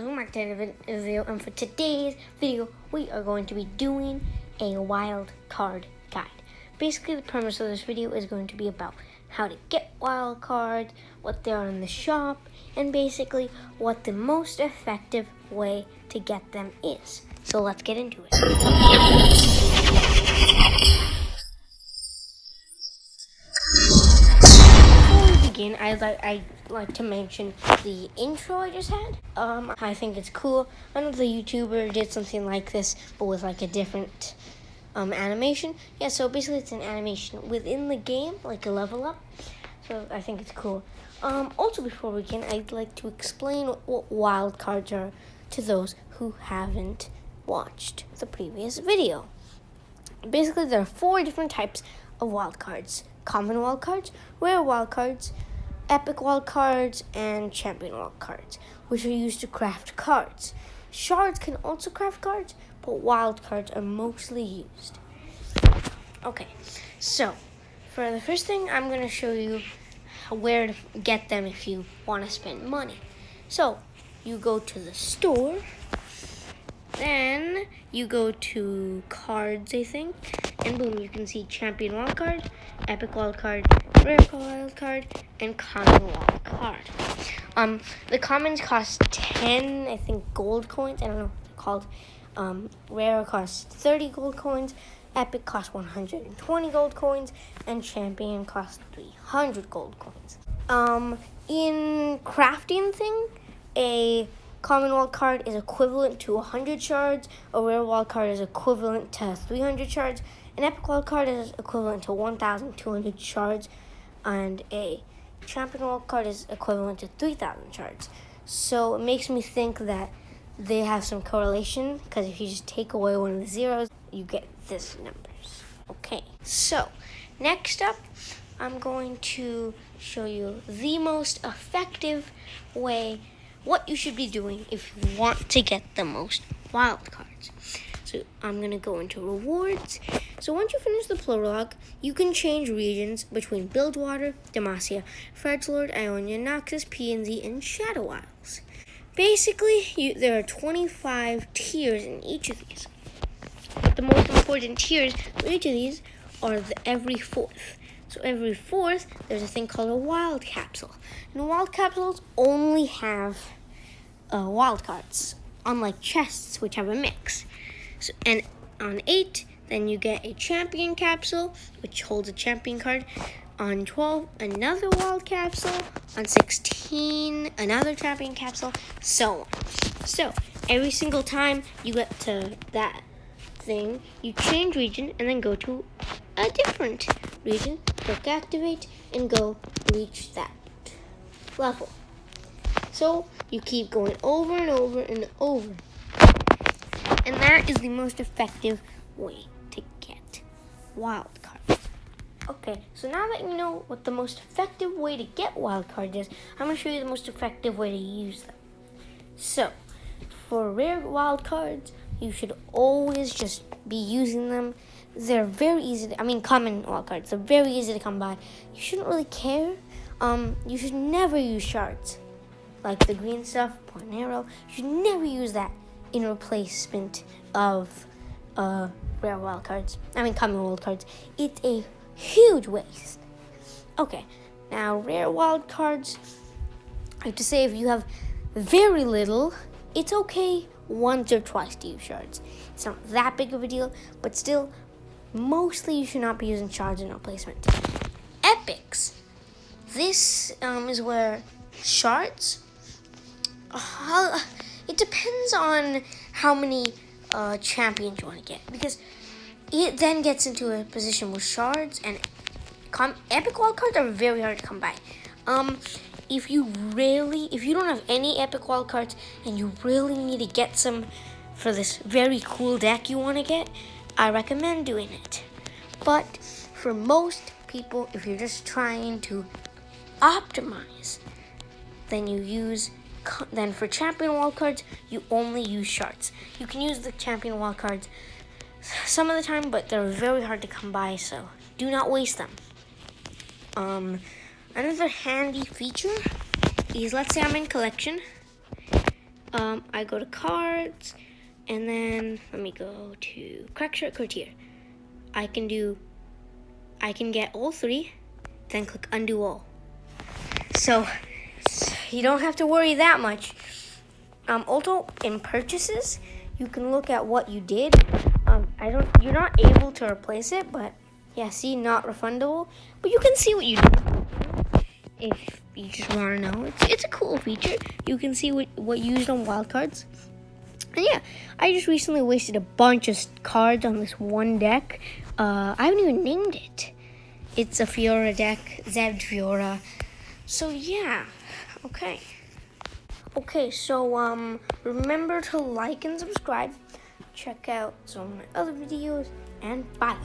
guys, welcome back to another video, and for today's video we are going to be doing a wild card guide. Basically the premise of this video is going to be about how to get wild cards, what they are in the shop, and basically what the most effective way to get them is. So let's get into it. I'd like to mention the intro I just had. I think it's cool. Another YouTuber did something like this, but with like a different animation. Yeah, so basically it's an animation within the game, like a level up. So I think it's cool. Also, before we begin, I'd like to explain what wild cards are to those who haven't watched the previous video. Basically, there are 4 different types of wild cards: common wild cards, rare wild cards, epic wild cards, and champion wild cards, which are used to craft cards. Shards can also craft cards, but wild cards are mostly used. Okay, so for the first thing, I'm going to show you where to get them if you want to spend money. So you go to the store, then you go to cards, I think, and boom, you can see champion wild card, epic wild card, rare wild card, and common wild card. The commons cost 10, I think, gold coins. I don't know what they're called. Rare costs 30 gold coins, epic costs 120 gold coins, and champion costs 300 gold coins. In crafting thing, a common wild card is equivalent to 100 shards, a rare wild card is equivalent to 300 shards, an epic wild card is equivalent to 1,200 shards, and a champion wild card is equivalent to 3,000 shards. So it makes me think that they have some correlation, because if you just take away one of the zeros, you get this numbers. Okay, so next up, I'm going to show you the most effective way, what you should be doing if you want to get the most wild cards. So I'm going to go into rewards. So once you finish the prologue, you can change regions between Bilgewater, Demacia, Fredslord, Ionia, Noxus, PNZ, and Shadow Isles. Basically, there are 25 tiers in each of these. But the most important tiers for each of these are every 4th. So every 4th, there's a thing called a wild capsule. And wild capsules only have wild cards, unlike chests, which have a mix. So, and on 8, then you get a champion capsule, which holds a champion card. On 12, another wild capsule. On 16, another champion capsule, so on. So every single time you get to that thing, you change region and then go to a different region, click activate, and go reach that level. So you keep going over and over and over. And that is the most effective way to get wild cards. Okay, so now that you know what the most effective way to get wild cards is, I'm going to show you the most effective way to use them. So, for rare wild cards, you should always just be using them. They're very easy to, common wild cards, they're very easy to come by. You shouldn't really care. You should never use shards. Like the green stuff, point and arrow, you should never use that in replacement of rare wild cards. Common wild cards. It's a huge waste. Okay, now rare wild cards, I have to say, if you have very little, it's okay once or twice to use shards. It's not that big of a deal, but still, mostly you should not be using shards in replacement. Epics. This is where shards, it depends on how many champions you want to get, because it then gets into a position with shards and epic wild cards are very hard to come by. If you don't have any epic wild cards and you really need to get some for this very cool deck you want to get, I recommend doing it. But for most people, if you're just trying to optimize, then for champion wild cards, you only use shards. You can use the champion wild cards some of the time, but they're very hard to come by, so do not waste them. Another handy feature is, let's say I'm in collection, I go to cards, and then let me go to crack shirt courtier. I can get all three, then click undo all. So you don't have to worry that much. Also in purchases, you can look at what you did. You're not able to replace it, but yeah, see, not refundable. But you can see what you did if you just want to know. It's a cool feature. You can see what you used on wildcards. And yeah, I just recently wasted a bunch of cards on this one deck. I haven't even named it. It's a Fiora deck, Zed Fiora. So yeah, okay. Okay, so remember to like and subscribe. Check out some of my other videos, and bye.